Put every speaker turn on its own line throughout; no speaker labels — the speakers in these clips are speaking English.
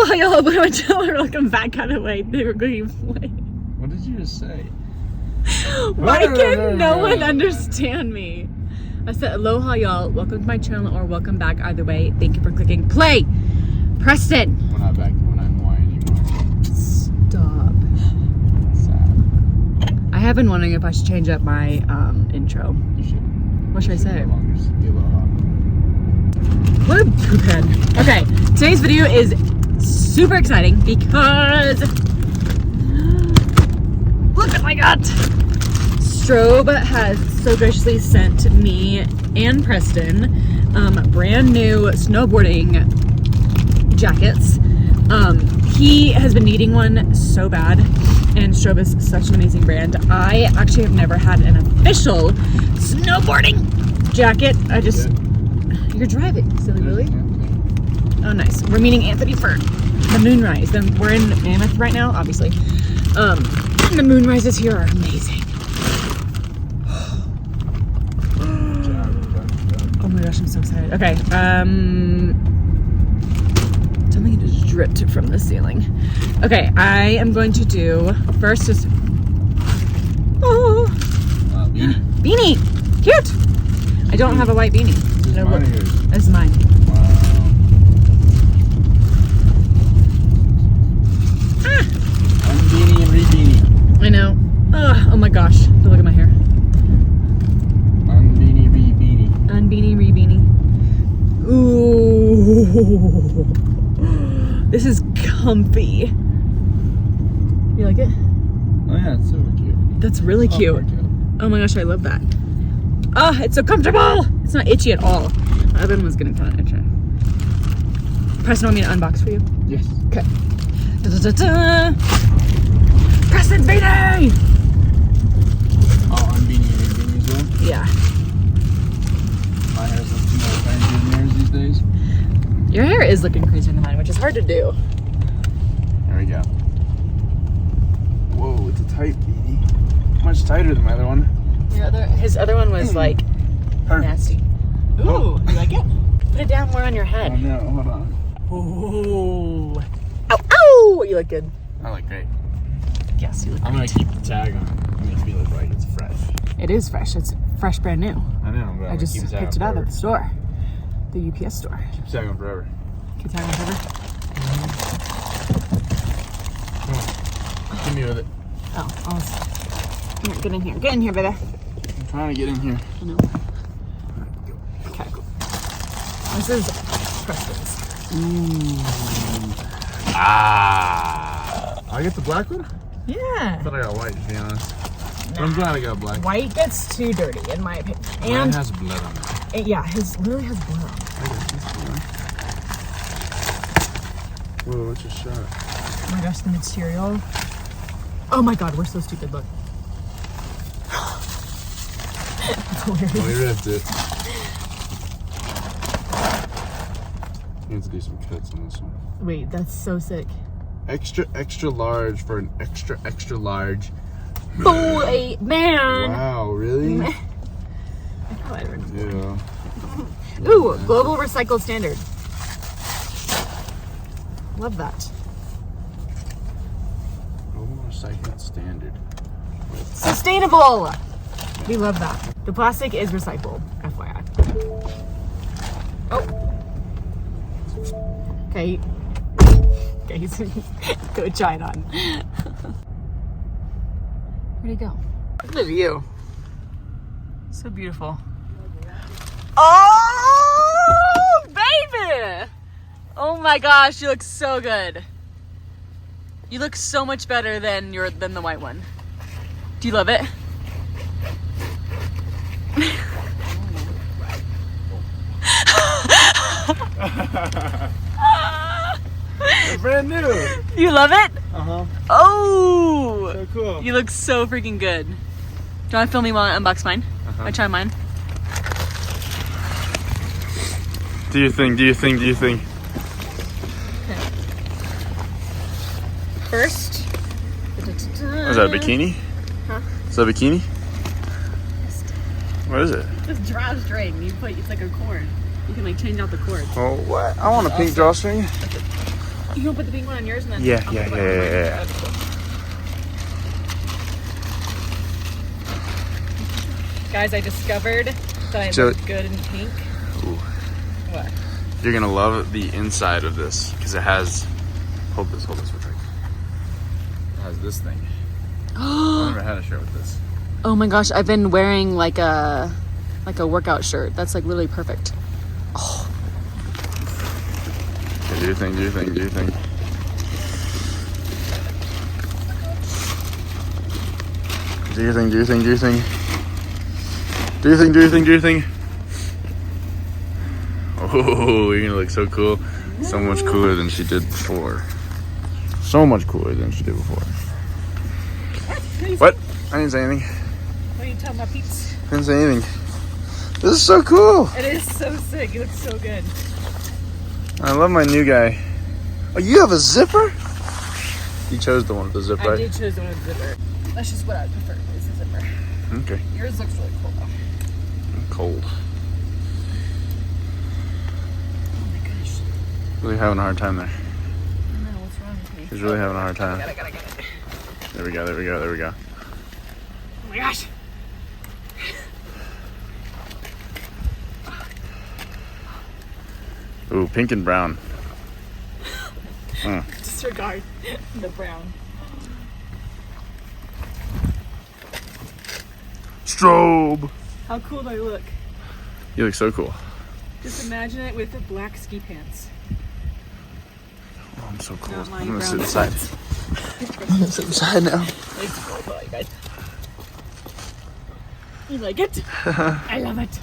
Aloha, y'all. Welcome back out of the way. They were going away.
What did you just say?
Why can no one understand me? I said, aloha, y'all. Welcome to my channel, or welcome back. Either way, thank you for clicking play. Preston.
We're not back. We're not in Hawaii anymore.
Stop.
Sad.
I have been wondering if I should change up my intro.
You should.
What should I say?
Just be aloha.
What a poophead. Okay, today's video is super exciting because look what I got. Strobe has so graciously sent me and Preston brand new snowboarding jackets. He has been needing one so bad, and Strobe is such an amazing brand. I actually have never had an official snowboarding jacket. You're driving, silly Willy. Oh, nice. We're meeting Anthony for the moonrise. Then we're in Mammoth right now, obviously. The moonrises here are amazing. Oh my gosh, I'm so excited. Okay, something just dripped from the ceiling. Okay, I am going to do first is
Beanie.
Beanie, cute. I don't have a white beanie.
This is mine or yours?
This is mine.
Wow. Unbeanie and re-beanie.
I know. Oh my gosh. Look at my hair.
Unbeanie, re-beanie.
Unbeanie, re-beanie. Ooh. This is comfy. You like it?
Oh yeah, it's super cute.
That's really cute. Oh my gosh, I love that. Oh, it's so comfortable. It's not itchy at all. My other one was getting kind of itchy. Preston, want me to unbox for you?
Yes.
Okay. Da-da-da-da. Preston beanie!
Oh, unbeanie and re-beanie as well?
Yeah.
My hair's looking more crazy than yours these days.
Your hair is looking crazier than mine, which is hard to do.
There we go. Whoa, it's a tight beanie. Much tighter than my other one.
His other one was like
Perfect.
nasty. Ooh, you like it? Put it down more on your head.
Oh no, hold on.
Ooh. Ow, ow! You look good.
I look great.
Yes, you look
I'm
great.
gonna keep the tag on it. I'm gonna feel it like it's fresh.
It is fresh. It's fresh, brand new.
I know, but
I just
keep the tag
picked
on
it up at
forever.
the store. The UPS store.
Keep the tag on forever.
Keep it on forever.
Come on. Give me with it.
Oh, here, get in here. Get in here, baby.
I'm trying to get in here.
I know. Okay, cool. This is Preston's.
I get the black one?
Yeah.
I thought I got white, to be honest. But I'm glad I got black.
White gets too dirty, in my opinion.
Mine
And
has blood on it.
yeah, his literally has blood on it.
I got this one. Whoa, it's a shot.
Oh my gosh, the material. Oh my god, we're so stupid. Look. It's hilarious.
Oh, we ripped it. You have to do some cuts on this one.
Wait, that's so sick.
Extra large for an extra large.
Boy, man.
Wow, really?
I know I remember.
Yeah.
Ooh, global recycle standard. Love that.
Global recycling standard.
Sustainable. We love that. The plastic is recycled, FYI. Oh. Okay. Okay, go try it on. Where'd he go? Look at the view. So beautiful. Oh, baby! Oh my gosh, you look so good. You look so much better than the white one. Do you love it?
They're brand new.
You love it?
Uh-huh.
Oh!
So cool.
You look so freaking good. Do you want to film me while I unbox mine? I try mine.
Do you think?
Okay. First.
Is that a bikini?
Huh?
Is that a bikini? What is it?
This drawstring. It's like a cord. You can like change out the cord.
Oh, what? I want a pink drawstring.
You want to put the pink one on yours and then
Yeah,
I'll
yeah,
put the one on mine?
yeah.
Okay, cool. Guys, I discovered that I
So-
look good in pink.
Ooh.
What?
You're gonna love the inside of this because it has. Hold this real quick. It has this thing. I've never had a shirt with this.
Oh my gosh, I've been wearing like a workout shirt. That's like literally perfect. Oh.
Okay, do your thing. Do your thing. Do your thing. Do your thing. Do your thing. Do your thing. Do your thing. Do your thing. Do your thing. Oh, you're gonna look so cool. So much cooler than she did before. So much cooler than she did before. What? I didn't say anything.
What are you talking about, peeps?
I didn't say anything. This is so cool.
It is so sick. It looks so good.
I love my new guy. Oh, you have a zipper? You chose the one with the zip,
I
right?
did choose the one with the zipper. That's just what I prefer, is the zipper.
Okay.
Yours looks really cool though.
I'm cold.
Oh my gosh.
Really having a hard time there.
I don't know what's wrong with me.
He's really having a hard time.
Got it.
There we go. There we go. There we go.
Oh my gosh.
Ooh, pink and brown.
Disregard the brown.
Strobe.
How cool do I look?
You look so cool.
Just imagine it with the black ski pants.
Oh, I'm so cool.
Not my
I'm gonna
brown
sit inside.
pants.
I'm gonna sit inside now.
It's cool though, you guys. You like it? I love it.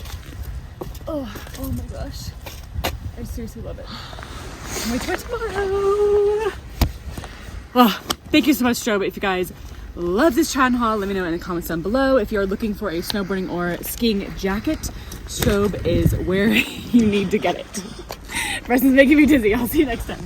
Oh my gosh. I seriously love it. Can't wait for tomorrow. Oh, thank you so much, Strobe. If you guys love this Chan haul, let me know in the comments down below. If you're looking for a snowboarding or skiing jacket, Strobe is where you need to get it. Preston's making me dizzy. I'll see you next time.